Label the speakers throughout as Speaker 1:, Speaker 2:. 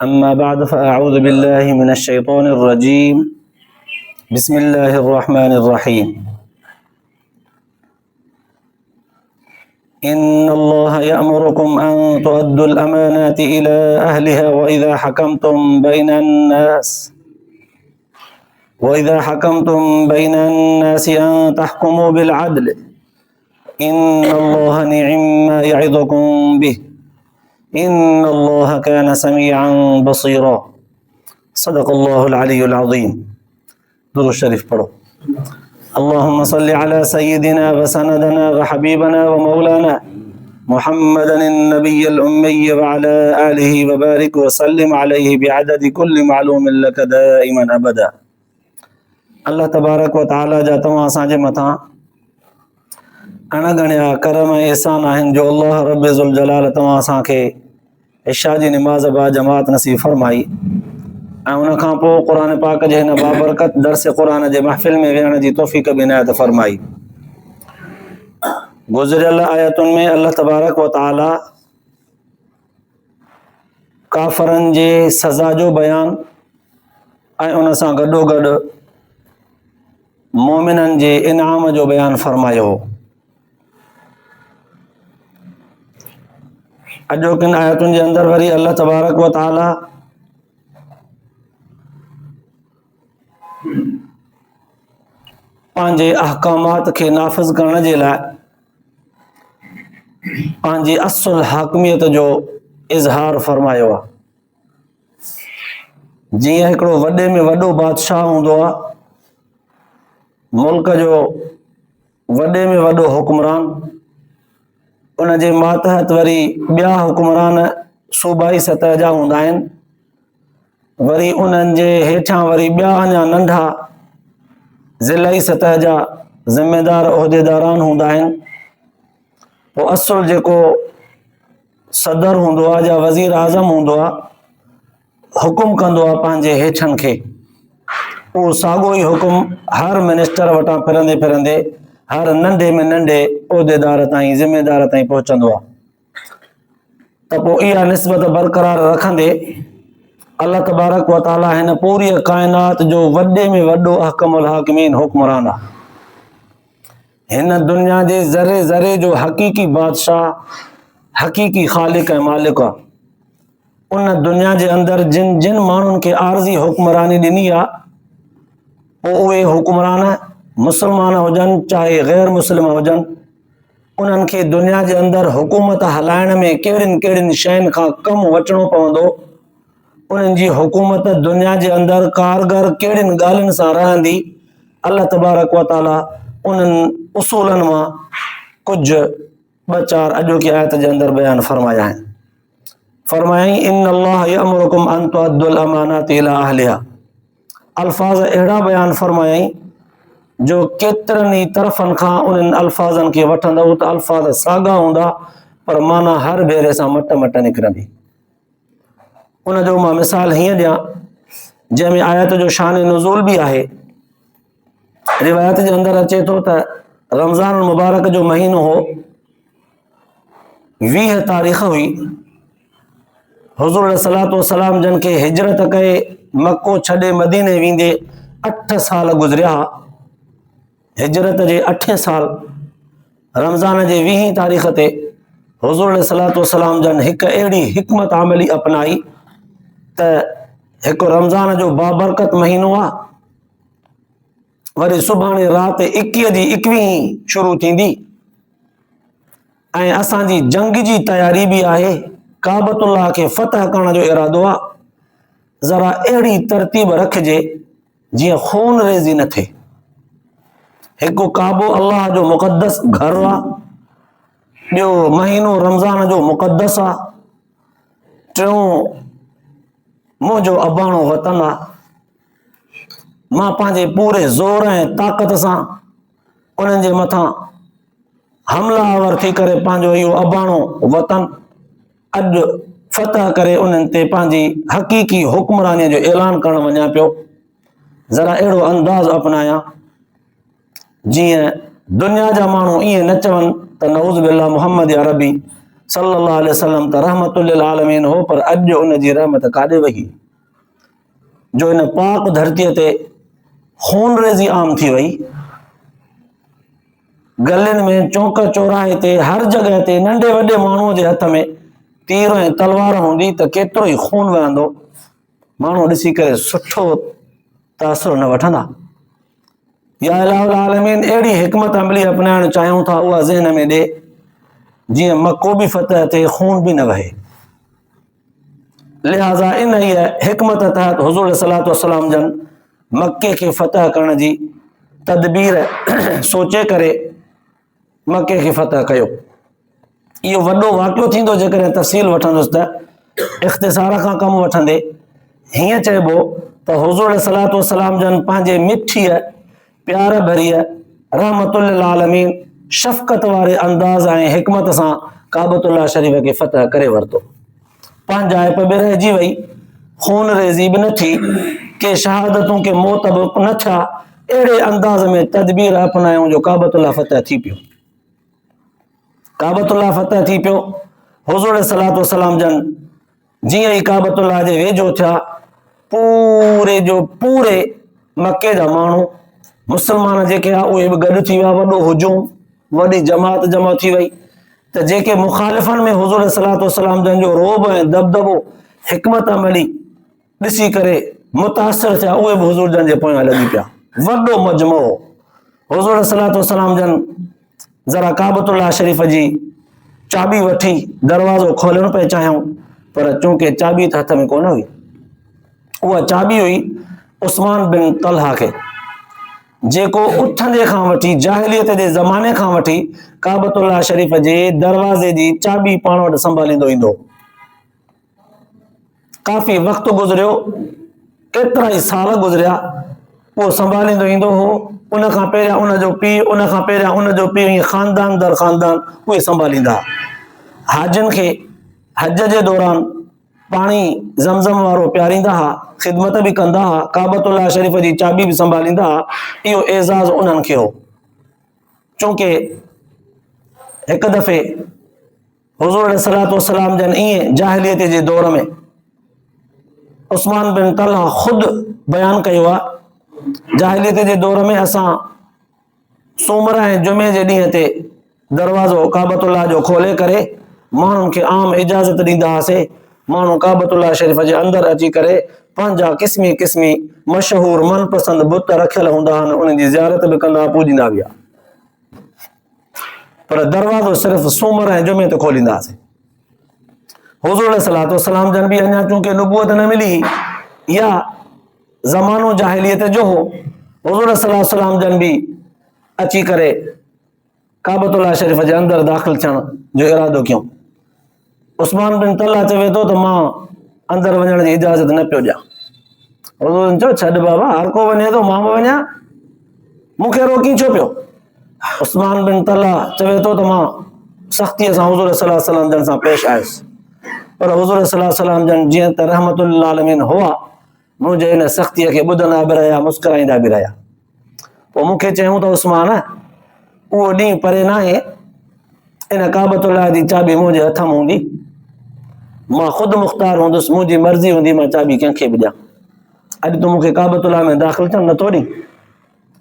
Speaker 1: أما بعد فأعوذ بالله من الشيطان الرجيم. بسم الله الرحمن الرحيم. إن الله يأمركم أن تؤدوا الأمانات إلى أهلها وإذا حكمتم بين الناس أن تحكموا بالعدل إن الله نعم ما يعظكم به إن الله كان سميعا بصيرا. صدق الله العلي العظيم. درود شریف پڑھو. اللهم صل على سيدنا وسندنا وحبيبنا ومولانا محمد النبي الأمي وعلى آله وبارك وسلم عليه بعدد كل معلوم لك دائما أبدا. اللہ تبارک و تعالی جا تمام असांजे मथां अणगणिया करम ऐं एहसान आहिनि जो अल्लाह रब ज़ुल जलाल तव्हां असांखे इशा जी निमाज़ बा जमात नसीब फरमाई ऐं उन खां पोइ क़ुर पाक जे हिन बाबरकत दर्स क़ुर जे महफ़िल में विहण जी तौफ़ीक़ बि इनायत फरमाई। गुज़िरियल आयतुनि में अल्लाह तबारक व तआला काफ़रनि जे सज़ा जो बयानु ऐं उन सां गॾोगॾु मोमिननि जे इनाम जो बयानु फरमायो हो। अॼोकिन आयतुनि जे अंदरि वरी अल्लाह तबारक व तआला पंहिंजे अहकामात खे नाफ़िज़ करण जे लाइ पंहिंजी असुल हाकमियत जो इज़हार फरमायो आहे। जीअं हिकिड़ो वॾे में वॾो बादशाह हूंदो आहे, मुल्क जो वॾे में वॾो हुक्मरान, उन जे मातहत वरी ॿिया हुक्मरान सूबाई सतह जा हूंदा आहिनि, वरी उन्हनि जे हेठां वरी ॿिया अञा नंढा ज़िलाई सतह जा ज़िम्मेदार उहिदेदारान हूंदा आहिनि। पोइ असुल जेको सदर हूंदो आहे या वज़ीर आज़म हूंदो आहे, हुकुम कंदो आहे पंहिंजे हेठनि खे, उहो साॻियो ई हुकुम हर मिनिस्टर वटां फिरंदे फिरंदे हर नंढे में नंढे उहिदेदार ताईं ज़िम्मेदार ताईं पहुचंदो आहे। त पोइ इहा निस्बत बरक़रार रखंदे अल्लाह तबारक व तआला हिन पूरी काइनात जो वॾे में वॾो अहकमुल हाकिमीन हुक्मरान आहे। हिन दुनिया जे ज़रे ज़रे जो हक़ीक़ी बादशाह, हक़ीक़ी ख़ालिक ऐं मालिक आहे। उन दुनिया जे अंदरि जिन जिन माण्हुनि खे आर्ज़ी हुक्मरानी ॾिनी आहे, पोइ उहे हुक्मरान मुस्लमान हुजनि चाहे ग़ैर मुस्लिम हुजनि, उन्हनि खे दुनिया जे अंदरि हुकूमत हलाइण में कहिड़ियुनि कहिड़ियुनि शयुनि खां कमु वठिणो पवंदो, उन्हनि जी हुकूमत दुनिया जे अंदरि कारगर कहिड़ियुनि ॻाल्हियुनि सां रहंदी, अल्लाह तबारक व तआला उन्हनि उसूलनि मां कुझु ॿ चारि अॼोकी आयत जे अंदरि बयानु फरमाया आहिनि। फरमायाईं इन्न अल्लाह यअमुरुकुम अन तुअद्दुल अमानाति इला अहलिहा। अल्फाज़ अहिड़ा बयानु फरमायाईं जो केतिरनि ई तरफ़नि खां उन्हनि अल्फाज़नि खे वठंदव त अल्फाज़ साॻा हूंदा, पर माना हर भेरे सां मट मट निकिरंदी। उन जो मां मिसाल हीअं ॾियां, जंहिंमें आयत जो शान नुज़ूल बि आहे। रिवायत जे अंदरि अचे थो त रमज़ान मुबारक जो महीनो हो, 20 तारीख़ हुई। हुज़ूर सलातो सलाम जन खे हिजरत कए मक्को छॾे मदीने वेंदे 8 साल गुज़रिया। हिजरत जे 8 साल रमज़ान जे 20 तारीख़ ते हुज़ूर सलातो सलाम जन हिकु अहिड़ी हिकमत आमली अपनाई त हिकु रमज़ान जो बाबरकत महीनो आहे, वरी सुभाणे राति 21 जी 21 शुरू थींदी ऐं असांजी जंग जी तयारी बि आहे, काबतुल्लाह खे फ़तह करण जो इरादो आहे। ज़रा अहिड़ी तरतीब रखिजे जीअं खून रेज़ी न थिए। हिकु काबो अल्लाह जो मुक़द्दस घर आहे, ॿियो महीनो रमज़ान जो मुक़द्दस आहे, टियों मुंहिंजो अबाणो वतन आहे। मां पंहिंजे पूरे ज़ोर ऐं ताक़त सां उन्हनि जे मथां हमलावर थी करे पंहिंजो इहो अबाणो वतन अॼु फ़तह करे उन्हनि ते पंहिंजी हक़ीक़ी हुक्मरानीअ जो ऐलान करणु वञा पियो। ज़रा अहिड़ो अंदाज़ अपनायां जीअं दुनिया जा माण्हू ईअं न चवनि त नऊज़ बिल्लाह मोहम्मद अरबी सल्लल्लाहु अलैहि वसल्लम त रहमतुल लिल आलमीन हो, पर अॼु उन जी रहमत काॾे वही जो इन पाक धरतीअ ते खून रेज़ी आम थी वई। गलियुनि में, चौंक चौराहे ते, हर जॻह ते नंढे वॾे माण्हूअ जे हथ में तीर ऐं तलवार हूंदी त केतिरो ई खून वहंदो, माण्हू ॾिसी करे सुठो तासुर न वठंदा। या इलाहुल आलमीन अहिड़ी हिकमत अमली अपनाइण चाहियूं था, उहा ज़हन में ॾे जीअं मको बि फतह थिए, खून बि न वहे। लिहाज़ा इन ई हिकमत तहत हुज़ूर सलातो वसलाम जन मके खे फतह करण जी तदबीर सोचे करे मके खे फतह कयो। इहो वॾो वाक़ियो थींदो जेकॾहिं तफ़सील वठंदुसि त इख़्तिसार खां कमु वठंदे हीअं चइबो त हुज़ूर सलातो वसलाम जन पंहिंजे मिठीअ प्यार भरीअ रहमतुल लिल आलमीन शफ़क़त वारे अंदाज़ ऐं हिकमत सां काबतुल्लाह शरीफ़ खे फतह करे वरितो। पंहिंजाइप बि रहिजी वई, खून रेज़ी बि न थी, के शहादतूं के मौत बि न थिया। अहिड़े अंदाज़ में तदबीर अपनायूं जो काबतुल्लाह फतह थी पियो। काबतुल्लाह फतह थी पियो। हुज़ूर सलातो वसलाम जन जीअं ई काबतुल्लाह जे वेझो थिया, पूरे जो पूरे मके जा माण्हू मुस्लमान जेके आहे उहे बि गॾु थी विया। वॾो हुजूम, वॾी जमात जमा थी वई त जेके मुखालिफ़नि में हुज़ूर सलातो वसलाम जन जो रोब ऐं दबदबो हिकमत अमली ॾिसी करे मुतासिर थिया, उहे बि हुज़ूर जन जे पोयां लॻी पिया। वॾो मजमो हुज़ूर सलातो वसलाम जन ज़रा काबतुल्लाह शरीफ़ जी चाबी वठी दरवाज़ो खोलणु पिया चाहियूं, पर चूंकि चाबी त हथ में कोन हुई। उहा चाबी हुई उस्मान बिन तलहा खे, जेको उथंदे खां वठी जाहिलियत जे ज़माने खां वठी काबतुल्लाह शरीफ़ जे दरवाज़े जी चाबी पाण वटि संभालींदो ईंदो। काफ़ी वक़्तु गुज़रियो, केतिरा ई साल गुज़रिया, उहो संभालींदो ईंदो हो। उन खां पहिरियां उन जो पीउ, उन खां पहिरियां उन जो पीउ, ईअं ख़ानदान दर ख़ानदान उहे संभालींदा। हाजियुनि खे हज जे दौरान पाणी ज़मज़म वारो पियारींदा हुआ, ख़िदमत बि कंदा हुआ, काबतुल्लाह शरीफ़ जी चाबी बि संभालींदा हुआ। इहो एज़ाज़ उन्हनि खे हो। चूंकि हिकु दफ़े हुज़ूर सलातो वसलाम जन ईअं जाहिलियत जे दौर में उस्मान बिन तलहा ख़ुदि बयानु कयो आहे, जाहिलियत जे दौर में असां सूमर ऐं जुमे जे ॾींहं ते दरवाज़ो काबतुल्लाह जो खोले करे माण्हुनि खे आम इजाज़त ॾींदा हुआसीं। माण्हू काबतुल्लाह शरीफ़ जे अंदरि अची करे पंहिंजा क़िस्मी क़िस्मी मशहूर मनपसंद बुत रखियल हूंदा आहिनि, उन्हनि जी ज़ियारत बि कंदा, पूॼींदा बि। पर दरवाज़ो सिर्फ़ु सूमर ऐं जुमे ते खोलींदासीं। हुज़ूर सलातो वसलाम जन बि अञा चूंकि नुबूअत न मिली, या ज़मानो जाहिलियत जो हो, हुज़ूर सलातो वसलाम जन बि अची करे काबतुल्लाह शरीफ़ जे अंदरि दाख़िल थियण जो इरादो कयूं। उस्मान बिन तलहा चवे थो त मां अंदरि वञण जी इजाज़त न पियो ॾियां। हुज़ूर चयो छॾ बाबा, हर को वञे थो, मां बि वञा, मूंखे रोकी छो पियो। उस्मान बिन तलहा चवे थो त मां सख़्तीअ सां हुज़ूर सल्लल्लाहु अलैहि वसल्लम जन सां पेश आयुसि, पर हुज़ूर सल्लल्लाहु अलैहि वसल्लम जन जीअं त रहमतुल लिल आलमीन हुआ, मुंहिंजे इन सख़्तीअ खे ॿुधंदा बि रहिया, मुस्कुराईंदा बि रहिया। पोइ मूंखे चयूं त उस्मान, उहो ॾींहुं परे न आहे, इन काबतुल्लाह जी चाबी मुंहिंजे हथ में हूंदी, मां ख़ुदि मुख़्तार हूंदुसि, मुंहिंजी मर्ज़ी हूंदी, मां चाबी कंहिंखे बि ॾियां। अॼु तूं मूंखे काबतुल्लाह में दाख़िल थियण नथो ॾी,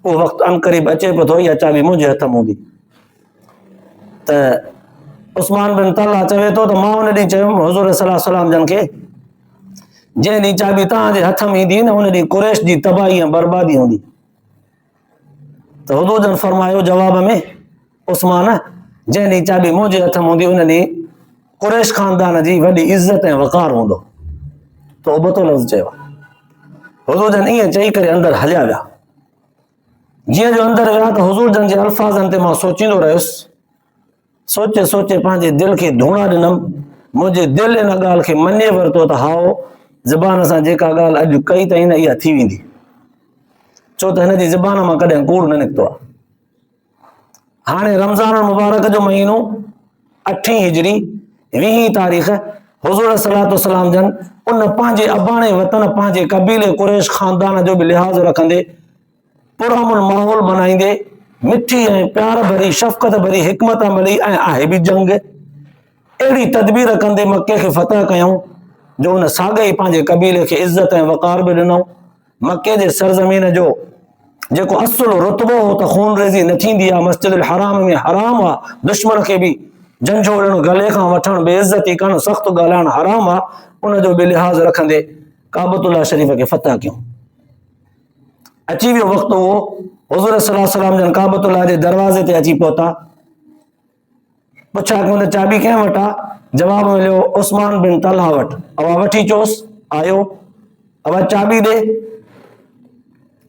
Speaker 1: उहो वक़्तु अनक़रीब अचे पियो थो, इहा चाबी मुंहिंजे हथ में हूंदी। त उस्मान बिन तलहा चवे थो त मां उन ॾींहुं चयुमि हुज़ूर सल्लल्लाहु अलैहि वसल्लम जन खे, जंहिं ॾींहुं चाबी तव्हांजे हथ में ईंदी न, उन ॾींहुं कुरैश जी तबाही ऐं बर्बादी हूंदी। त हुज़ूर जन फरमायो जवाब में, उस्मान, जंहिं ॾींहुं चाबी मुंहिंजे हथ में हूंदी, उन ॾींहुं कुरैश ख़ानदान जी वॾी इज़त ऐं वक़ार हूंदो। तो उबतो लफ़्ज़ चयो। हुज़ूर जन ईअं चई करे अंदरि हलिया विया। जीअं जो अंदरि विया त हुज़ूर जन जे अल्फाज़नि ते मां सोचींदो रहियुसि, सोचे सोचे पंहिंजे दिलि खे धूणा ॾिनमि। मुंहिंजे दिलि इन ॻाल्हि खे मञे वरितो त हाओ ज़बान सां जेका ॻाल्हि अॼु कई अथई न, इहा थी वेंदी, छो त हिन जी ज़बान मां कॾहिं कूड़ न निकितो आहे। हाणे रमज़ान मुबारक जो महीनो 8 हिजरी 20 तारीख़ हुज़ूर सलातो वसलाम जन उन पंहिंजे अबाणे वतन, पंहिंजे कबीले कुरैश ख़ानदान जो बि लिहाज़ रखंदे, पुरअमन माहौल बनाईंदे, मिठी ऐं प्यार भरी शफ़क़त भरी हिकमत अमली ऐं आहे बि जंग, अहिड़ी तदबीर कंदे मके खे फतह कयूं जो उन साॻे ई पंहिंजे कबीले खे इज़त ऐं वक़ार बि ॾिनऊं। मके जे सरज़मीन जो जेको असुल रुतबो हो त खून रेज़ी न थींदी आहे, मस्जिद हराम में हराम आहे, दुश्मन खे बि जंझो ॾियणु, गले खां वठणु, बेइज़ती करणु, सख़्तु ॻाल्हाइणु हराम आहे, उनजो बि लिहाज़ रखंदे काबतुल्लाह शरीफ़ खे फतह कयूं। अची वियो वक़्तु उहो हुज़ूर सल्लल्लाहु अलैहि वसल्लम जन काबतुल्लाह जे दरवाज़े ते अची पहुता। पुछा कयूं त चाबी कंहिं वटि आहे? जवाब मिलियो उस्मान बिन तलहा वटि। अवा वठी चोसि, आयो, अवा चाबी ॾे।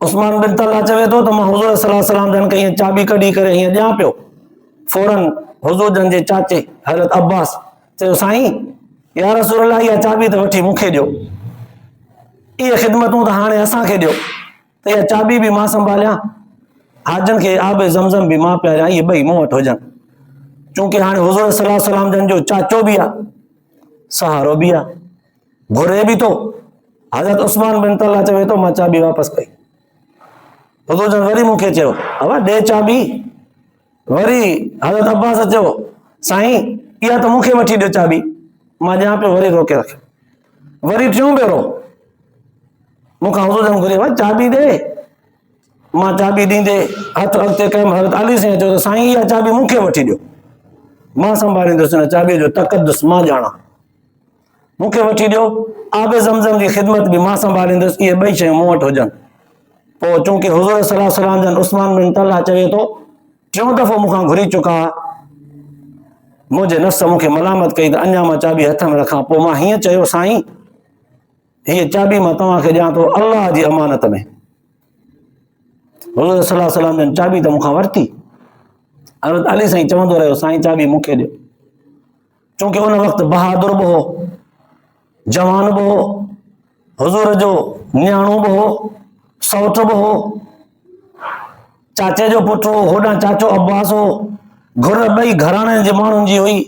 Speaker 1: उस्मान बिन तलहा चवे थो त मां हुज़ूर सल्लल्लाहु अलैहि वसल्लम जन खे हीअं चाबी कढी करे हीअं ॾियां पियो। फौरन हुज़ूर जन जे चाचे हज़रत अब्बास चयो साईं या रसूल अल्लाह इहा चाबी त वठी मूंखे ॾियो, इहे ख़िदमतूं त हाणे असांखे ॾियो, त इहा चाबी बि मां संभालियां, हाजन खे आब ज़मज़म बि मां पियारियां, इहे ॿई मूं वटि हुजनि। चूंकि हाणे हुज़ूर सल्लल्लाहु अलैहि वसल्लम जन जो चाचो बि आहे, सहारो बि आहे, घुरे बि थो। हज़रत उस्मान बिन तलहा चवे थो मां चाबी वापसि कई। हुज़ूर जन वरी मूंखे चयो अवा ॾे चाबी। वरी हज़रत अब्बास चयो साईं इहा त मूंखे वठी ॾियो चाबी, मां ॾियां पियो, वरी रोके रखियो। वरी टियों भेरो मूंखां हुज़ूर जन घुरे वरी चाबी ॾे। मां चाबी ॾींदे हथ अॻिते कयुमि, हज़रत अली साईं चयो त साईं इहा चाबी मूंखे वठी ॾियो, मां संभालींदुसि, हिन चाबीअ जो तक़दुस मां ॼाणा, मूंखे वठी ॾियो। आब ज़मज़म जी ख़िदमत बि मां संभालींदुसि, इहे ॿई शयूं मूं वटि हुजनि। पोइ चूंकि हुज़ूर सल्लल्लाहु अलैहि वसल्लम जन उस्मान बिन तलहा चवे थो टियों दफ़ो मूंखां घुरी चुका, मुंहिंजे नफ़्स मूंखे मलामत कई त अञा मां चाबी हथ में रखां। पोइ मां हीअं चयो साईं हीअ चाबी मां तव्हांखे ॾियां थो अल्लाह जी अमानत में। हुज़ूर सल्लल्लाहु अलैहि वसल्लम जन चाबी त मूंखां वरिती। हज़रत अली साईं चवंदो रहियो साईं चाबी मूंखे ॾियो। चूंकि उन वक़्तु बहादुर बि हो, जवान बि हो, हुज़ूर जो न्याणो बि हो, सौट बि हो, चाचे जो पुटु हो, होॾां चाचो अब्बास हो, घुर ॿई घराणे जे माण्हुनि जी हुई।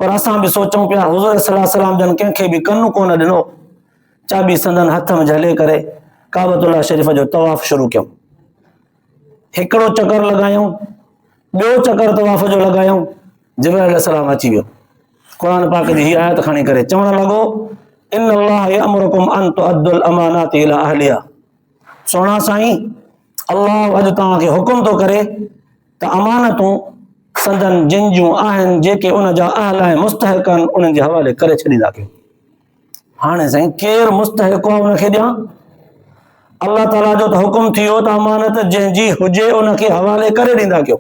Speaker 1: पर असां बि सोचूं पिया हुज़ूर सल्लल्लाहु अलैहि वसल्लम जन कंहिंखे बि कनु कोन ॾिनो। चाबी संदन हथ में झले करे काबतुल्लाह शरीफ़ जो तवाफ़ शुरू कयूं। हिकिड़ो चकर लॻायूं, ॿियो चकर तवाफ़ जो लॻायूं, जिब्राइल अलैहिस्सलाम अची वियो। क़ुरान पाक जी हीअ आयत खणी करे चवण लॻो इन अल्लाह यअमुरुकुम अन तुअद्दुल अमानात इला अहलिहा। सोना साईं अल्लाह अॼु तव्हांखे हुकुम थो करे त अमानतूं संदन जिन जूं आहिनि जेके उन जा अहल ऐं मुस्तहिक आहिनि उन्हनि जे हवाले करे छॾींदा कयो। हाणे साईं केरु मुस्तहिक आहे उनखे ॾियां? अल्लाह ताला जो त हुकुम थी वियो त अमानत जंहिंजी हुजे उनखे हवाले करे ॾींदा कयो,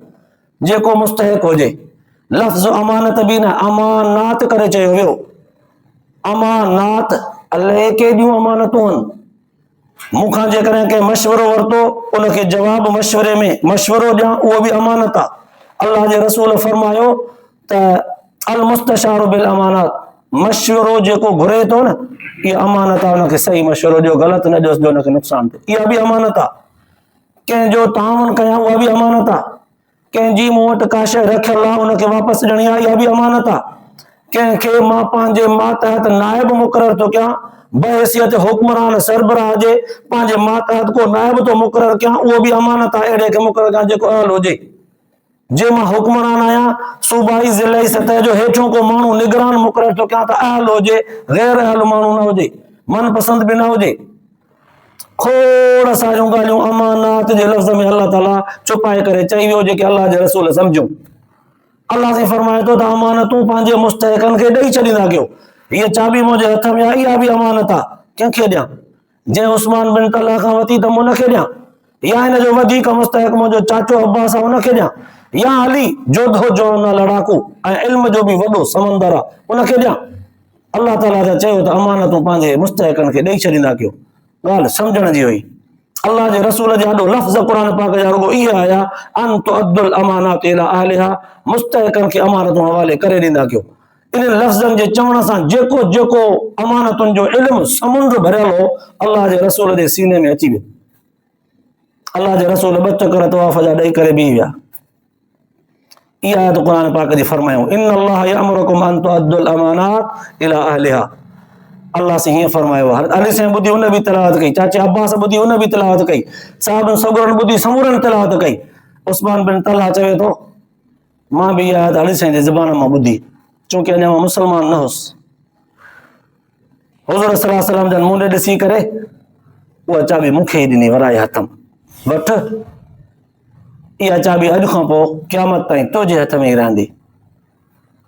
Speaker 1: जेको मुस्तहिक हुजे। लफ़्ज़ अमानत बि न अमानात करे चयो वियो। अमानात अलाए केॾियूं अमानतूं आहिनि। मूंखां जेकॾहिं कंहिं मशवरो वरितो उनखे जवाब मशवरे में मशवरो ॾियां, उहो बि अमानत आहे। अल्लाह जे रसूल फरमायो त अल मुस्तशार बिल अमानत, मशवरो जेको घुरे थो न इहा अमानत आहे, उनखे सही मशवरो ॾियो, ग़लति न ॾियोसि जो उनखे नुक़सान थिए, इहा बि अमानत आहे। कंहिंजो ताउन कयां उहा बि अमानत आहे। कंहिंजी मूं वटि का शइ रखियल आहे उनखे वापसि ॾियणी आहे, इहा बि अमानत आहे। कंहिंखे मां पंहिंजे मातहत नाइब मुक़ररु थो कयां, बहैसियत हुक्मरान सरबराह जे पंहिंजे मातहत को नाइब थो मुक़ररु कयां, उहो बि अमानत आहे। अहिड़े खे मुक़ररु कयां जेको अहल हुजे। जे मां हुक्मरान आहियां, सूबाई ज़िलई सतह जो हेठों को माण्हू निगरान मुक़ररु थो कयां त अहल हुजे, गैर अहल माण्हू न हुजे, मनपसंद बि न हुजे। खोड़ सारियूं ॻाल्हियूं अमानात जे लफ़्ज़ में अल्लाह ताला छुपाए करे चई वियो जेके अल्लाह जे रसूल सम्झूं। अल्लाह से फरमाए थो त अमानतूं पंहिंजे मुस्तहिकनि खे ॾेई छॾींदा कयो। हीअ चाबी मुंहिंजे हथ में आहे, इहा बि अमानत आहे। कंहिंखे ॾियां? जंहिं उस्मान बिन तलहा खां वरिती त मूं उनखे ॾियां, या हिन जो वधीक मुस्तहिक मुंहिंजो चाचो अब्बास आहे उनखे ॾियां, या अली जोधो जो न लड़ाकू ऐं इल्म जो बि वॾो समंदर आहे उनखे ॾियां? अल्लाह ताला त चयो त अमानतूं पंहिंजे मुस्तहिकनि खे ॾेई छॾींदा कयो। ॻाल्हि सम्झण जी हुई। अल्लाह जे रसूल जा ॾाढो लफ़्ज़ क़ुरान पाक जा रुॻो इहे आया अन तुअद्दुल अमानात इला अहलिहा, मुस्तहिकनि खे अमानतूं हवाले करे ॾींदा कयो। इन लफ़्ज़नि जे चवण सां जेको जेको अमानतुनि जो इल्मु समुंड भरियल हो अल्लाह जे रसूल जे सीने में अची वियो। अल्लाह जे रसूल ॿ चकर तवाफ़ जा ॾेई करे बीह विया। इहा आयत क़ुरान पाक जी फरमायूं इन अल्लाह यअमुरुकुम अन तुअद्दुल अमानात इला अहलिहा। अल्लाह से हीअं फरमायो आहे। अली साईं ॿुधी उन बि तिलावत कई, चाचे अब्बास ॿुधी उन बि तिलावत कई, साहिबनि सगुरनि ॿुधी समूरनि तिलावत कई। उस्मान बिन तलहा चवे थो मां बि इहा आयत अली साईं जे ज़बान मां ॿुधी। चूंकि अञा मां मुस्लमान न हुउसि। हुज़ूर सल्लल्लाहु अलैहि वसल्लम जन मुंडे ॾिसी करे उहा चाबी मूंखे ई ॾिनी वराए हथम, वठ इहा चाबी अॼु खां पोइ क़यामत ताईं तुंहिंजे हथ में ई रहंदी।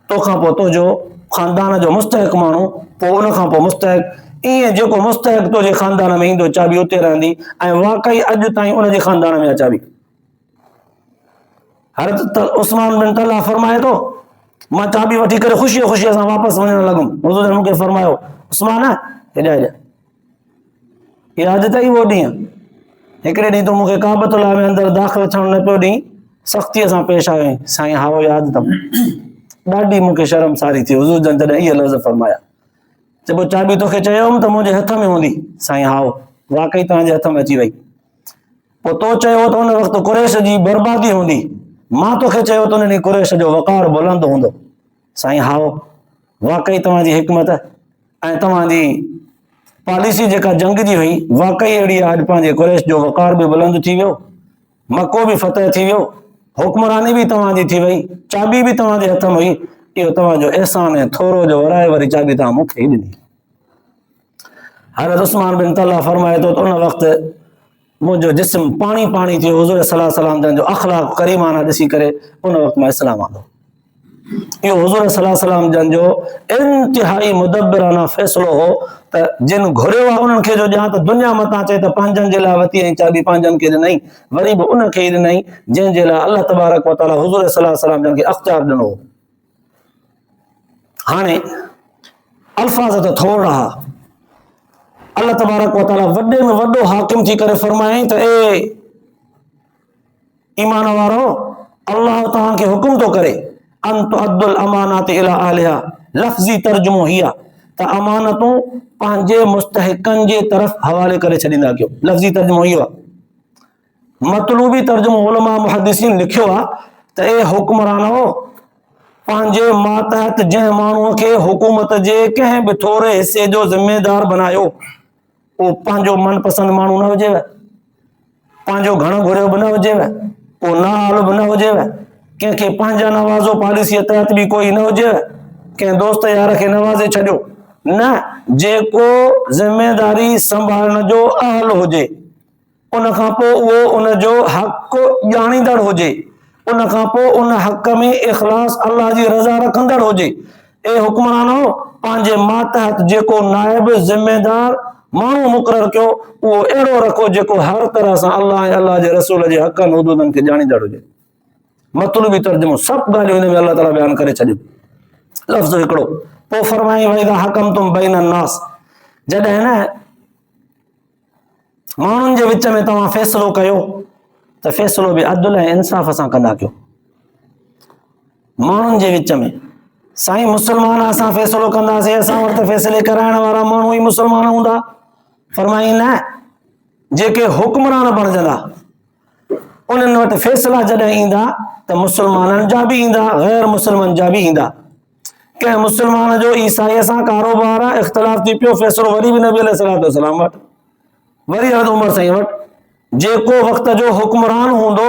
Speaker 1: तोखां पोइ तुंहिंजो ख़ानदान जो मुस्तहिक माण्हू, पोइ उन खां पोइ मुस्तहिक, ईअं जेको मुस्तहिक तुंहिंजे ख़ानदान में ईंदो चाबी उते रहंदी। ऐं वाकई अॼु ताईं उनजे ख़ानदान में आहे चाबी। हज़रत उस्मान बिन तलहा फरमाए थो, मां चाबी वठी करे ख़ुशीअ ख़ुशीअ सां वापसि वञणु लॻुमि। हुज़ूर मूंखे फरमायो, उस्मान हेॾा हेॾा, इहा अॼु ताईं उहो ॾींहुं। हिकिड़े ॾींहुं तूं मूंखे काबतुल्लाह में अंदरि दाख़िल थियणु न पियो ॾींहुं, सख़्तीअ सां पेश आयो साईं, हाओ यादि अथमि। ॾाढी मूंखे शर्मसारी थी। हुज़ूर जन तॾहिं इहे लफ़्ज़ फरमाया, चइबो चाबी तोखे चयोमि त मुंहिंजे हथ में हूंदी। साईं हाओ, वाकई तव्हांजे हथ में अची वई। पोइ तो चयो त उन वक़्तु कुरैश जी बर्बादी हूंदी, मां तोखे चयो त उन ॾींहुं कुरैश जो वक़ार बुलंद हूंदो। साईं हाओ, वाकई तव्हांजी हिकमत ऐं तव्हांजी पॉलिसी जेका जंग जी हुई वाकई अहिड़ी आहे। अॼु पंहिंजे कुरैश जो वक़ार बि बुलंद थी वियो, मको बि फतह थी वियो, हुक्मरानी बि तव्हांजी थी वई, चाबी बि तव्हांजे हथ में हुई। इहो तव्हांजो अहसान ऐं थोरो जो वराए वरी चाबी तव्हां मूंखे ई ॾिनी। हज़रत उस्मान बिन तलहा फरमाए थो त उन वक़्तु मुंहिंजो जिस्म पाणी पाणी थियो। हुज़ूर सल्लल्लाहु अलैहि वसल्लम जन जो अख़लाक़ करीमाना ॾिसी करे उन वक़्तु मां इस्लाम आंदो। इहो हुज़ूर सल्लल्लाहु अलैहि वसल्लम जन जो इंतिहाई मुदब्बिराना फ़ैसिलो हो त जिन घुरियो आहे उन्हनि खे जो ॼाण त दुनिया मथां चए त पंहिंजनि जे लाइ वती ऐं चाबी पंहिंजनि खे ॾिनई, वरी बि उनखे ई ॾिनई जंहिंजे लाइ अल्लाह तबारक व तआला हुज़ूर सल्लल्लाहु अलैहि वसल्लम जन खे अख़्तियार ॾिनो। हाणे अल्फाज़ त थोड़ा, अल्लाह तबारक व तआला वॾे में वॾो हाकिम थी करे फरमायईं त ए ईमान वारो, अल्लाह तव्हांखे हुकुम थो करे अन तुअद्दुल अमानात इला अहलिहा। लफ़्ज़ी तर्जुमो हीअ त अमानतूं पंहिंजे मुस्तहिकनि जे तरफ़ हवाले करे छॾींदा कयो। लफ़्ज़ी तर्जुमो इहो आहे। मतलूबी तर्जुमो उलमा मुहद्दिसीन लिखियो आहे त ए हुक्मरानो, पंहिंजे मातहत जंहिं माण्हूअ खे हुकूमत जे कंहिं बि थोरे हिसे जो ज़िम्मेदार बनायो, उहो पंहिंजो मनपसंद माण्हू न हुजेव, पंहिंजो घणो घुरियो बि न हुजेव, को नाल बि न हुजेव, कंहिंखे पंहिंजा नवाज़ो पॉलिसीअ तहत बि कोई न हुजेव, कंहिं दोस्त यार खे नवाज़े छॾियो न। जेको ज़िम्मेदारी संभालण जो अहल हुजे, उन खां पोइ उहो उनजो हक़ ॼाणींदड़ हुजे, उन खां पोइ उन हक़ में इख़लास अल्लाह जी रज़ा रखंदड़ हुजे। ए हुक्मरानो, पंहिंजे मातहत जेको नाइब ज़िम्मेदार माण्हू मुक़ररु कयो, उहो अहिड़ो रखो जेको हर तरह सां अल्लाह ऐं अल्लाह जे रसूल जे हक़नि हुदूदनि खे ॼाणींदड़ हुजे। मतलबी तर्जुमो सभु ॻाल्हियूं हिन में अल्लाह ताला बयानु करे छॾियो। लफ़्ज़ हिकिड़ो पोइ फरमाई वइदा हकमतुम बैन अन्नास, जॾहिं न माण्हुनि जे विच में तव्हां फ़ैसिलो कयो त फ़ैसिलो बि अदल ऐं इंसाफ़ सां कंदा कयो। माण्हुनि जे विच में, साईं मुस्लमान असां फ़ैसिलो कंदासीं, असां वटि फ़ैसिले कराइण वारा माण्हू ई मुस्लमान हूंदा। फरमाई न, जेके हुक्मरान बणजंदा उन्हनि वटि फ़ैसिला जॾहिं ईंदा त मुस्लमाननि जा बि ईंदा, गैर मुस्लमान जा बि ईंदा। कंहिं मुस्लमान जो ईसाईअ सां कारोबार आहे, इख़्तिलाफ़ थी पियो, फ़ैसिलो वरी बि नबी अलैहिस्सलाम वटि, वरी हज़रत उमर साईं वटि। जेको वक़्त जो हुक्मरान हूंदो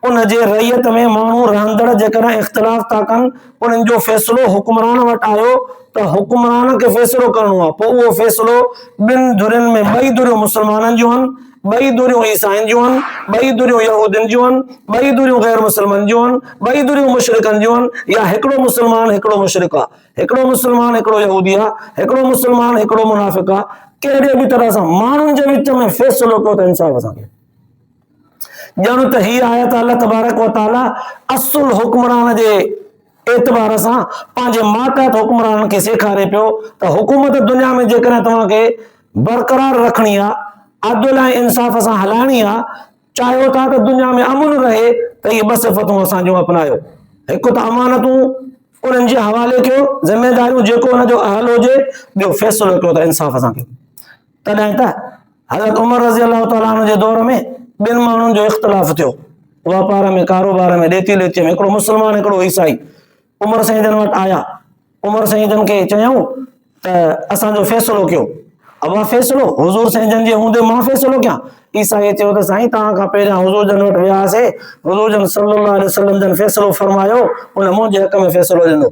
Speaker 1: उन जे रैयत में माण्हू रहंदड़ जेकॾहिं इख़्तिलाफ़ था कनि, उन्हनि जो फ़ैसिलो हुक्मरान वटि आयो त हुक्मरान खे फ़ैसिलो करिणो आहे। पोइ उहो फ़ैसिलो ॿिनि धुरियुनि में, ॿई धुरियूं मुस्लमाननि जूं आहिनि, ॿई धुरियूं ईसाइनि जूं आहिनि, ॿई धुरियूं यहूदियुनि जूं आहिनि, ॿई धुरियूं गैर मुस्लमान जूं आहिनि, ॿई धुरियूं मुशरिकनि जूं आहिनि, या हिकिड़ो मुस्लमान हिकिड़ो मुशरिक आहे, हिकिड़ो मुस्लमान हिकिड़ो यहूदी आहे, हिकिड़ो मुस्लमान हिकिड़ो मुनाफ़िक़ आहे। कहिड़े बि तरह सां माण्हुनि जे विच में फ़ैसिलो कयो त इंसाफ़ सां कयो। ॼण त हीअ आयत अल्लाह तबारक व तआला असुल हुक्मरान जे एतबार सां पंहिंजे मातहत हुक्मरान खे सेखारे पियो त हुकूमत दुनिया में जेकॾहिं तव्हांखे बरक़रार रखणी आहे, अदल ऐं इंसाफ़ सां हलाइणी आहे, चाहियो था त दुनिया में अमन रहे, त इहे ॿ सिफ़तूं असां जूं अपनायो। हिकु त अमानतूं उन्हनि जे हवाले कयो, ज़िम्मेदारियूं जेको उनजो अहल हुजे, ॿियो फ़ैसिलो कयो त इंसाफ़ सां कयो। तॾहिं त हज़रत उमर रज़ी अल्लाह तआला अन्हु जे दौर में ॿिनि माण्हुनि जो इख़्तिलाफ़ थियो, वापार में, कारोबार में, ॾेती लेतीअ में, हिकिड़ो मुस्लमान हिकिड़ो ईसाई। उमर साईं जन वटि आया, उमर साईं जन खे चयऊं त असांजो फ़ैसिलो कयो। अब फ़ैसिलो हुज़ूर साईं जन जे हूंदे मां फ़ैसिलो कयां? ईसाई चयो त साईं तव्हां खां पहिरियां हुज़ूर जन वटि वियासीं, हुज़ूर जन सल्लल्लाहु अलैहि वसल्लम जन फ़ैसिलो फरमायो, उन मुंहिंजे हक़ में फ़ैसिलो ॾिनो।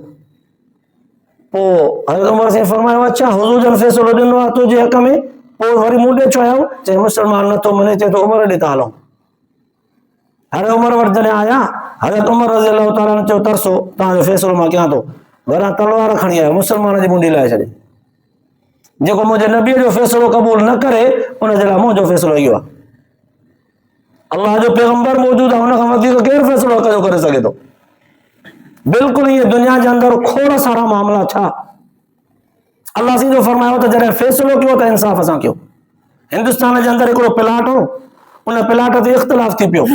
Speaker 1: पोइ हज़रत उमर साईं फरमायो अच्छा हुज़ूर जन फ़ैसिलो ॾिनो आहे तुंहिंजे हक़ में, पोइ वरी मूं ॾे छो आयो? चई मुस्लमान नथो मञे, चए थो उमर ॾे था हलूं। हज़रत उमर वटि जॾहिं आया, हज़रत उमर रज़ियल्लाहु ताला अन्हु चयो तरसो तव्हांजो फ़ैसिलो मां कयां थो। घरां तलवार खणी आयो, मुस्लमान जी मुंडी लाहे छॾे। जेको मुंहिंजे नबीअ जो फ़ैसिलो क़बूल न करे उनजे लाइ मुंहिंजो फ़ैसिलो इहो आहे। अलाह जो पैगंबर मौजूदु आहे, हुन खां वधीक केरु फ़ैसिलो हक़ जो करे सघे थो? बिल्कुलु ईअं दुनिया जे अंदरि खोड़ सारा मामला छा अलाह सीधो फरमायो त जॾहिं फ़ैसिलो कयो त इंसाफ़ सां कयो। हिंदुस्तान जे अंदरि हिकिड़ो प्लाट हो, उन प्लाट ते इख़्तिलाफ़ थी पियो।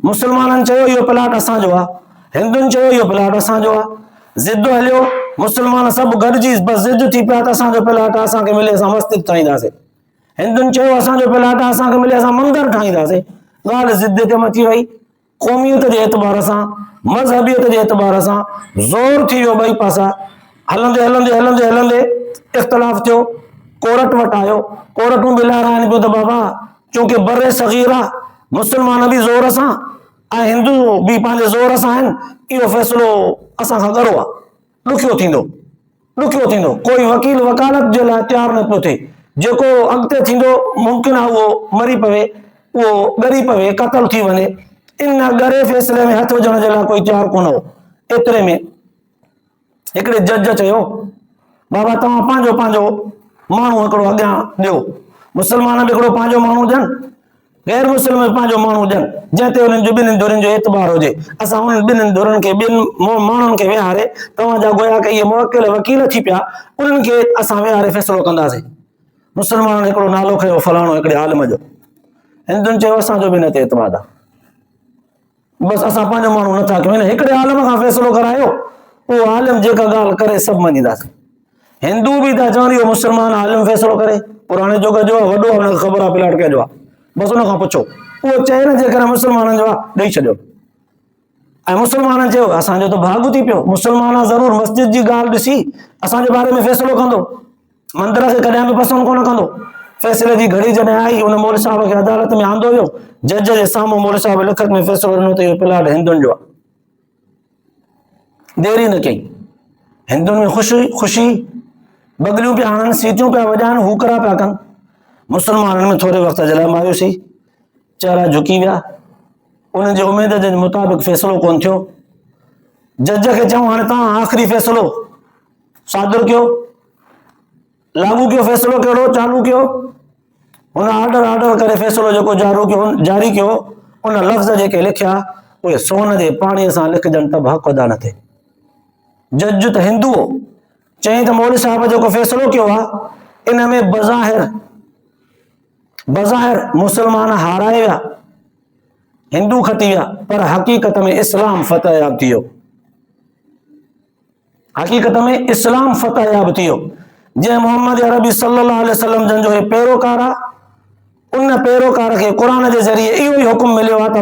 Speaker 1: मुस्लमाननि चयो इहो प्लाट असांजो आहे, हिंदुनि चयो इहो प्लाट असांजो आहे। ज़िद हलियो, मुस्लमान सभु गॾिजी बसि ज़िद थी पिया त असांजो प्लाट आहे, असांखे मिले असां मस्जिद ठाहींदासीं। हिंदुनि चयो असांजो प्लाट आहे, असांखे मिले असां मंदरु ठाहींदासीं। ॻाल्हि ज़िद ते मची वई। क़ौमियत जे एतबार सां, मज़हबियत जे एतबार सां ज़ोर थी वियो ॿई पासा। हलंदे हलंदे हलंदे हलंदे इख़्तिलाफ़ थियो, कोर्ट वटि आयो। कोर्टूं बि लहराइनि पियो त बाबा चूंकि बरे सग़ीर आहे, मुस्लमान बि ज़ोर सां ऐं हिंदू बि पंहिंजे ज़ोर सां आहिनि, इहो फ़ैसिलो असां खां ॻरो आहे, ॾुखियो थींदो, ॾुखियो थींदो। कोई वकील वकालत जे लाइ तयारु न पियो थिए। जेको अॻिते थींदो मुमकिन आहे उहो मरी पवे, उहो ॻरी पवे, क़तल थी वञे। इन ॻरे फ़ैसिले में हथ विझण जे लाइ कोई तयारु कोन हो। एतिरे में हिकिड़े जज चयो बाबा तव्हां पंहिंजो पंहिंजो माण्हू हिकिड़ो अॻियां ॾियो। मुस्लमान बि हिकिड़ो पंहिंजो माण्हू ॾियनि, गैर मुस्लिम बि पंहिंजो माण्हू ॾियनि, जंहिं ते उन्हनि जो ॿिन्हिनि धुरियुनि जो एतबार हुजे। असां उन्हनि ॿिन्हिनि धुरियुनि खे ॿिनि माण्हुनि खे विहारे, तव्हांजा गोया के इहे मुवक्किल वकील थी पिया, उन्हनि खे असां विहारे फ़ैसिलो कंदासीं। मुस्लमाननि हिकिड़ो नालो खयो फलाणो हिकिड़े आलिम जो। हिंदुनि चयो असांजो बि न ते एतबार आहे, बसि असां पंहिंजो माण्हू नथा कयूं। हिकिड़े आलिम खां फ़ैसिलो करायो, उहो आलिम जेका ॻाल्हि करे सभु मञीदासीं। हिंदू बि था चवनि इहो मुस्लमान आलिम फ़ैसिलो करे, पुराणे जुग जो वॾो आहे, हुनखे ख़बर आहे प्लाट कंहिंजो आहे, बसि हुन खां पुछो। उहो चए न जेकर मुस्लमाननि जो आहे ॾेई छॾियो। ऐं मुस्लमाननि चयो असांजो त भाॻु थी पियो, मुस्लमान ज़रूरु मस्जिद जी ॻाल्हि ॾिसी असांजे बारे में फ़ैसिलो कंदो, मंदर खे कॾहिं बि पसंदि कोन कंदो। फ़ैसिले जी घड़ी जॾहिं आई, उन मौलवी साहिब खे अदालत में आंदो वियो। जज जे साम्हूं मौलवी साहिब लिखत में फ़ैसिलो ॾिनो त इहो प्लाट हिंदुनि जो आहे। देरी न कई, हिंदुनि में ख़ुशी बगलियूं पिया हणनि, सीटियूं पिया वॼाइनि, हूकरा पिया कनि। मुस्लमाननि में थोरे वक़्त जे लाइ मायूसी, चेहरा झुकी विया। उन्हनि जी उमेद जे मुताबिक़ फ़ैसिलो कोन थियो। जज खे चऊं हाणे तव्हां आख़िरी फ़ैसिलो सादिर कयो, लागू कयो, फ़ैसिलो कहिड़ो चालू कयो। हुन ऑर्डर करे फ़ैसिलो जेको जारी कयो, उन लफ़्ज़ जेके लिखिया उहे सोन जे पाणीअ सां लिखजनि त भाकुदा न थिए। जज त हिंदू हो, चई त मौलवी साहिब जेको फ़ैसिलो कयो आहे इन में बज़ाहिर मुस्लमान हाराए विया, हिंदू खटी विया, पर हक़ीक़त में इस्लाम फतह याब थी वियो। हक़ीक़त में इस्लाम फतह याब थी वियो। जंहिं मोहम्मद अरबी सल्लल्लाहु अलैहि वसल्लम जन जो हे पैरोकार आहे, उन पैरोकार खे क़ुरान जे ज़रिए इहो ई हुकुम मिलियो आहे त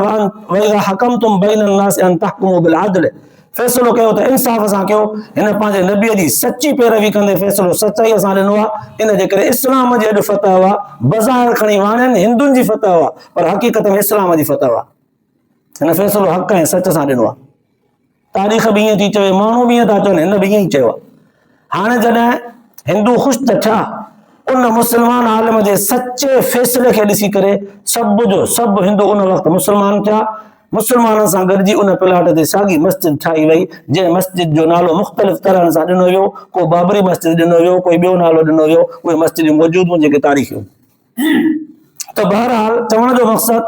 Speaker 1: वइज़ा हकमतुम बैनन नास अन तहकुमू बिल अदल, फ़ैसिलो कयो त इंसाफ़ सां कयो। हिन पंहिंजे नबीअ जी सची पैरवी कंदे फ़ैसिलो सचाईअ सां ॾिनो आहे। इन जे करे इस्लाम जी अॼु फतह आहे। बज़ाहिर खणी वाणनि हिंदुनि जी फतह आहे, पर हक़ीक़त में इस्लाम जी फतह आहे। हिन फ़ैसिलो हक़ ऐं सच सां ॾिनो आहे। तारीख़ बि ईअं थी चवे, माण्हू बि ईअं था चवनि, हिन बि ईअं ई चयो आहे। हाणे जॾहिं हिंदू ख़ुशि त थिया, उन मुस्लमान आलिम जे सचे फ़ैसिले खे ॾिसी करे सभु जो सभु हिंदू उन वक़्तु मुस्लमान थिया। मुस्लमाननि सां गॾिजी उन प्लाट ते साॻी मस्जिद ठाही वई, जंहिं मस्जिद जो नालो मुख़्तलिफ़ तरहनि सां ॾिनो वियो। को बाबरी मस्जिद ॾिनो वियो, कोई ॿियो नालो ॾिनो वियो। उहे मस्जिदूं मौजूदु हुयूं जेके तारीख़ियूं। त बहरहाल चवण जो मक़सदु,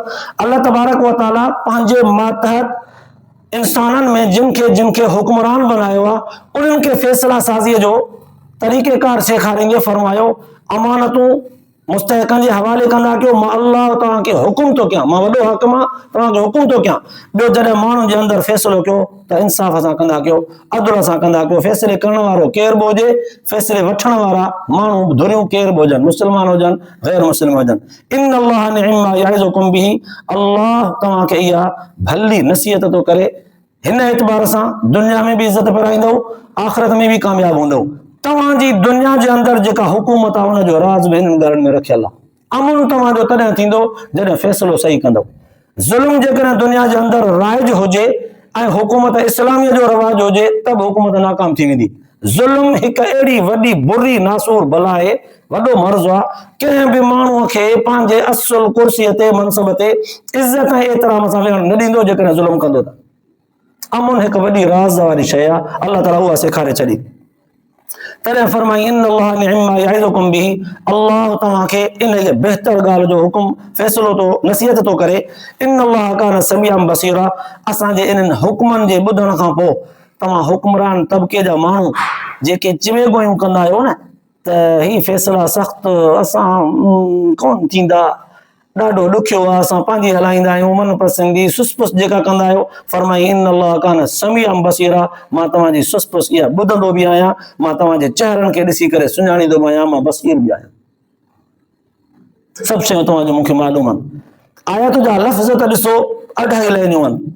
Speaker 1: अल्लाह तबारक व तआला पंहिंजे मातहत इंसाननि में जिन खे हुक्मरान बनायो आहे, उन्हनि खे फ़ैसिला साज़ीअ जो तरीक़ेकार सेखारींदे फरमायो अमानतूं मुस्तहिकनि जे हवाले कंदा कयो। मां अल्लाह तव्हांखे हुकुम थो कयां, मां वॾो हाकिम आहियां, तव्हांखे हुकुम थो कयां। ॿियो जॾहिं माण्हुनि जे अंदरि फ़ैसिलो कयो त इंसाफ़ सां कंदा कयो, अदल सां कंदा कयो। फ़ैसिले करण वारो केर बि हुजे, फ़ैसिले वठण वारा माण्हू धुरियूं केर बि हुजनि, मुस्लमान हुजनि गैर मुस्लिम हुजनि। इन अल्लाह निअम्मा यइज़ुकुम बिही, अल्लाह तव्हांखे इहा भली नसीहत थो करे। हिन एतबार सां दुनिया में बि इज़त पाईंदव, आख़िरत में बि कामयाब हूंदव। तव्हांजी दुनिया जे अंदरि जेका हुकूमत आहे उनजो राज़ बि हिननि घरनि में रखियल आहे। अमन तव्हांजो तॾहिं थींदो जॾहिं फ़ैसिलो सही कंदव। ज़ुल्म जेकॾहिं दुनिया जे अंदरि राइज हुजे ऐं हुकूमत इस्लामीअ जो रवाज हुजे, त बि हुकूमत नाकाम थी वेंदी। ज़ुल्म हिकु अहिड़ी वॾी बुरी नासूर बला आहे, वॾो मर्ज़ आहे। कंहिं बि माण्हूअ खे पंहिंजे असुल कुर्सीअ ते मनसब ते इज़त ऐं एतिराम सां वेहण न ॾींदो जेकॾहिं ज़ुल्म कंदो त। अमुन हिकु वॾी राज़ वारी शइ आहे, अलाह ताला उहा सेखारे छॾी। तॾहिं फरमाई इन अल्लाह निअम्मा यइज़ुकुम बिही, अल्लाह तव्हांखे इन बहितर ॻाल्हि जो हुकुम फ़ैसिलो तो नसीहत तो करे। इन अल्लाह कान समिअम बसीरा, असांजे इन्हनि हुक्मनि जे ॿुधण खां पोइ तव्हां हुक्मरान तबिके जा माण्हू जेके चिवे गोयूं कंदा आहियो न त ही फ़ैसिला सख़्तु असां कोन थींदा, ॾाढो ॾुखियो आहे, असां पंहिंजी हलाईंदा आहियूं, मनपसंदी सुसपुस जेका कंदा आहियो। फरमाई इन अल्लाह कान समिअम बसीरा, मां तव्हांजी सुसपुस इहा ॿुधंदो बि आहियां, मां तव्हांजे चहिरनि खे ॾिसी करे सुञाणींदो बि आहियां, मां बसीर बि आहियां। सभु शयूं तव्हांजो मूंखे मालूम आहिनि। आयत जा लफ़्ज़ त ॾिसो 2.5 लाइनियूं आहिनि,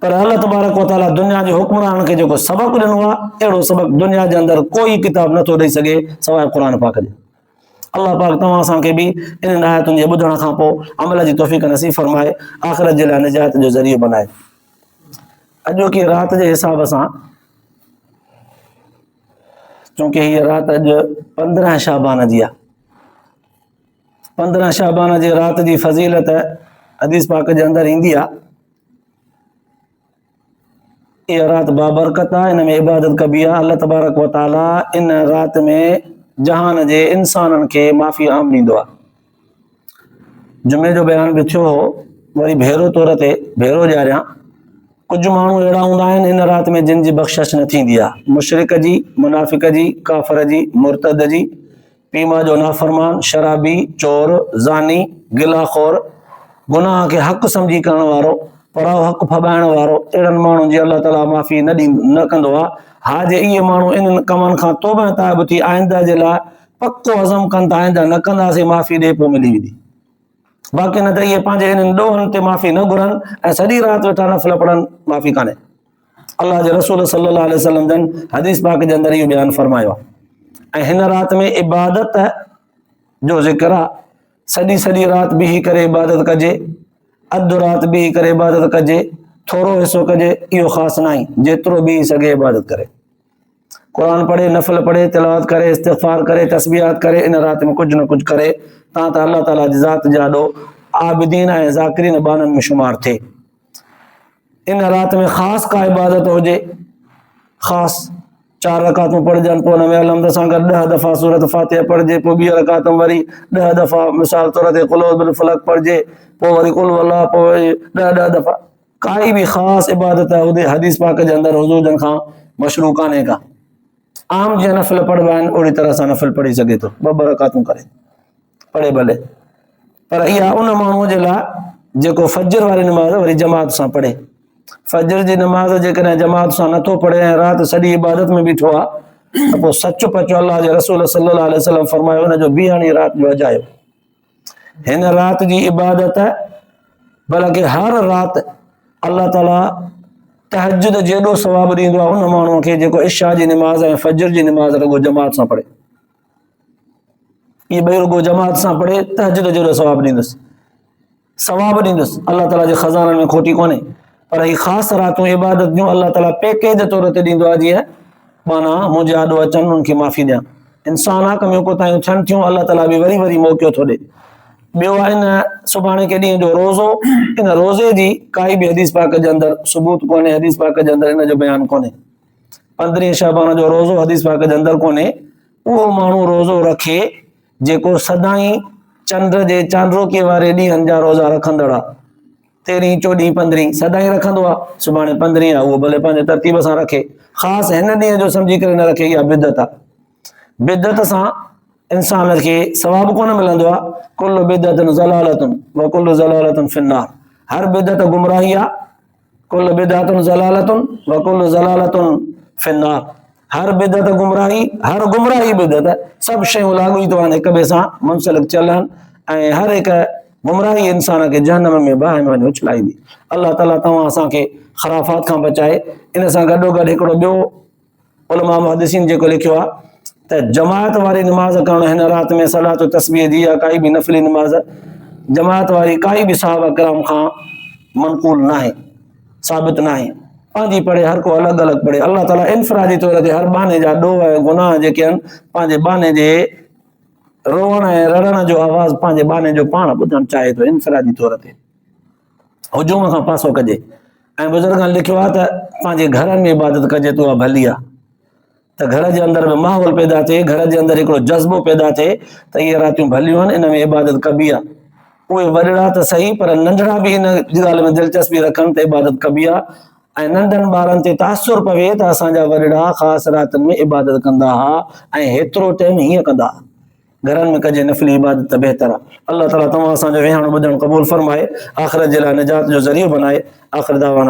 Speaker 1: पर अल्लाह तबारक व तआला दुनिया जे हुक्मरान खे जेको सबक़ ॾिनो आहे, अहिड़ो सबक़ दुनिया जे अंदरि कोई किताब नथो ॾेई सघे सवाइ क़ुर पाक जे। अल्लाह पाक तव्हां असांखे बि इन्हनि आयतुनि जे ॿुधण खां पोइ अमल जी तौफ़ीक़ नसीब फरमाए, आख़िरत जे लाइ निजात जो ज़रियो बनाए। अॼोकी राति जे हिसाब सां, चूंकि हीअ राति अॼु 15 शाबान जी आहे, 15 शाबान जे राति जी फज़ीलत हदीस पाक जे अंदरि ईंदी आहे। इहा राति बाबरकत आहे, इन में इबादत कबी आहे। अल्लाह तबारक व तआला इन राति में जहान जे इंसाननि खे माफ़ी आम ॾींदो आहे। जुमे जो बयान बि थियो हो, वरी भेरो तौर ते भेरो ॾियारियां। कुझु माण्हू अहिड़ा हूंदा आहिनि इन राति में जिन जी बख़्शिश न थींदी आहे, मुशरिक जी, मुनाफ़िक जी, काफ़िर जी, मुर्तद जी, पीमा जो नाफ़रमान, शराबी, चोर, ज़ानी, गिलाखोर, गुनाह खे हक़ सम्झी करण वारो, पराओ हक़ फॿाइण वारो, अहिड़नि माण्हुनि जी अल्लाह ताला माफ़ी न कंदो आहे। हा जे इहे माण्हू इन्हनि कमनि खां तौबह ताइब थी आइंदा जे लाइ पको अज़म कनि था, आइंदा न कंदासीं, माफ़ी ॾे पोइ मिली वेंदी। बाक़ी न त इहे पंहिंजे इन्हनि ॾोहनि ते माफ़ी न घुरनि ऐं सॼी राति वेठा नफ़िल पढ़नि, माफ़ी कान्हे। अल्लाह जे रसूल सल्लल्लाहु अलैहि वसल्लम जन हदीस पाक जे अंदरि इहो बयानु फरमायो आहे। ऐं हिन राति में इबादत जो ज़िक्र आहे। सॼी राति बीही करे इबादत कजे, अधु राति बीही करे इबादत कजे, थोरो हिसो कजे, इहो ख़ासि न आहे। जेतिरो बीही सघे इबादत करे, क़ुर पढ़े, नफ़िल पढ़े, तिलावत करे, इस्तिग़फ़ार करे, तस्बीहात करे, इन राति में कुझु न कुझु करे तां त अल्लाह ताला जी ज़ात जा ॾो आबिदीन ऐं ज़ाकिरीन बाननि में शुमार थिए। इन राति में ख़ासि का इबादत हुजे, ख़ासि 4 रकातूं पढ़जनि, पोइ हुन में अलहम्द सां गॾु 10 दफ़ा सूरत फातिहा पढ़जे, पोइ 2 रकात वरी 10 दफ़ा मिसाल तौर ते कुल औज़ बिल फलक पढ़जे, पोइ वरी कुल वल्लाह, पोइ 10 दफ़ा। काई बि ख़ासि इबादत हुजे हदीस पाक जे अंदरि हुज़ूर जन खां मशरू कान्हे का। आम जीअं नफ़िल पढ़बा आहिनि ओड़ी तरह सां नफ़िल पढ़ी सघे थो, 2 रकातूं करे पढ़े भले, पर इहा उन माण्हूअ जे लाइ जेको फजर वारी नमाज़ वरी जमात सां पढ़े। फजर जी नमाज़ जेकॾहिं जमात सां नथो पढ़े ऐं राति सॼी इबादत में बीठो आहे त पोइ सचो पचो अल्लाह जे रसूल सल्लल्लाहु अलैहि वसल्लम फरमायो हुनजो बीहणी राति जो अजायो। हिन राति जी इबादत बल्कि हर राति अल्लाह ताला तहज्जुद जेॾो सवाबु ॾींदो आहे उन माण्हूअ खे जेको इशा जी नमाज़ ऐं फजर जी नमाज़ रुगो जमात सां पढ़े। इहे ॿई रुगो जमात सां पढ़े, तहज्जुद जेॾो सवाबु ॾींदुसि, अल्लाह ताला जे ख़ज़ाननि में खोटी कोन्हे। पर ही ख़ासि रातूं इबादत जूं अल्लाह ताला पैकेज तौर ते ॾींदो आहे, जीअं माना मुंहिंजा आॾो अचनि उनखे माफ़ी ॾियां। इंसान आहे कमियूं कोताहियूं थियनि थियूं, अल्लाह ताला बि वरी मौक़ो थो ॾे। ॿियो आहे इन सुभाणे के ॾींहं जो रोज़ो, इन रोज़े जी काई बि हदीस पाक जे अंदरि सबूत कोन्हे, हदीस पाक जे अंदरि इन जो बयानु कोन्हे। 15 शाबान जो रोज़ो हदीस पाक जे अंदरि कोन्हे। उहो माण्हू रोज़ो रखे जेको सदाईं चंड जे चांड्रोके वारे ॾींहंनि जा रोज़ा रखंदड़ आहे, 13, 14, 15 सदाईं रखंदो आहे। सुभाणे 15 आहे, उहो भले पंहिंजे तरतीब सां रखे, ख़ासि हिन ॾींहं जो सम्झी करे न रखे, इहा बिदत आहे। बिदत सां इंसान खे सवाबु कोन मिलंदो आहे। कुल्लु बिदतुन ज़लालतुन व कुल्लु ज़लालतुन फिन्नार, हर बिदत गुमराही आहे। कुल्लु बिदतुन ज़लालतुन व कुल्लु ज़लालतुन फिन्नार, हर बिदत गुमराही, हर गुमराही बिदत, सभु शयूं लागू ई थो आहिनि, हिक ॿिए सां मुंसलिक चलनि, ऐं हर हिकु गुमराही इंसान खे जहन्नम में बाहि उछलाईंदी। अल्लाह ताला तव्हां असांखे ख़राफ़ात खां बचाए। इन सां गॾोगॾु हिकिड़ो ॿियो उलमा मुहद्दिसीन जेको लिखियो आहे त जमात वारी नमाज़ करणु हिन राति में सलात तस्बीह जी या काई बि नफ़िली नमाज़ जमात वारी काई बि सहाबा किराम खां मनक़ूल न आहे, साबित न आहे। पंहिंजी पढ़े, हर को अलॻि अलॻि पढ़े। अल्लाह ताला इनफरादी तौर ते हर बहाने जा ॾोह ऐं गुनाह जेके आहिनि पंहिंजे बहाने जे रोअण ऐं रड़ण जो आवाज़ पंहिंजे बहाने जो पाण ॿुधणु चाहे थो इनफरादी तौर ते, हुजूम खां पासो कजे। ऐं बुज़ुर्गनि लिखियो आहे त पंहिंजे घरनि में इबादत कजे त उहा भली आहे, त घर जे अंदरि में माहौल पैदा थिए, घर जे अंदरि हिकिड़ो जज़्बो पैदा थिए त इहे रातियूं भलियूं आहिनि, इन में इबादत कबी आहे। उहे वॾड़ा त सही पर नंढड़ा बि इन ॻाल्हि में दिलचस्पी रखनि त इबादत कबी आहे। ऐं नंढनि ॿारनि ते तासुर पवे त असांजा वॾड़ा ख़ासि रातिनि में इबादत कंदा हुआ ऐं हेतिरो टाइम हीअं कंदा हुआ। घरनि में कजे नफ़िली इबादत त बहितर आहे। अल्लाह ताला तव्हां असांजो विहणु ॿुधणु क़बूल फरमाए, आख़िरत जे लाइ निजात जो ज़रियो बनाए। आख़िर दावाना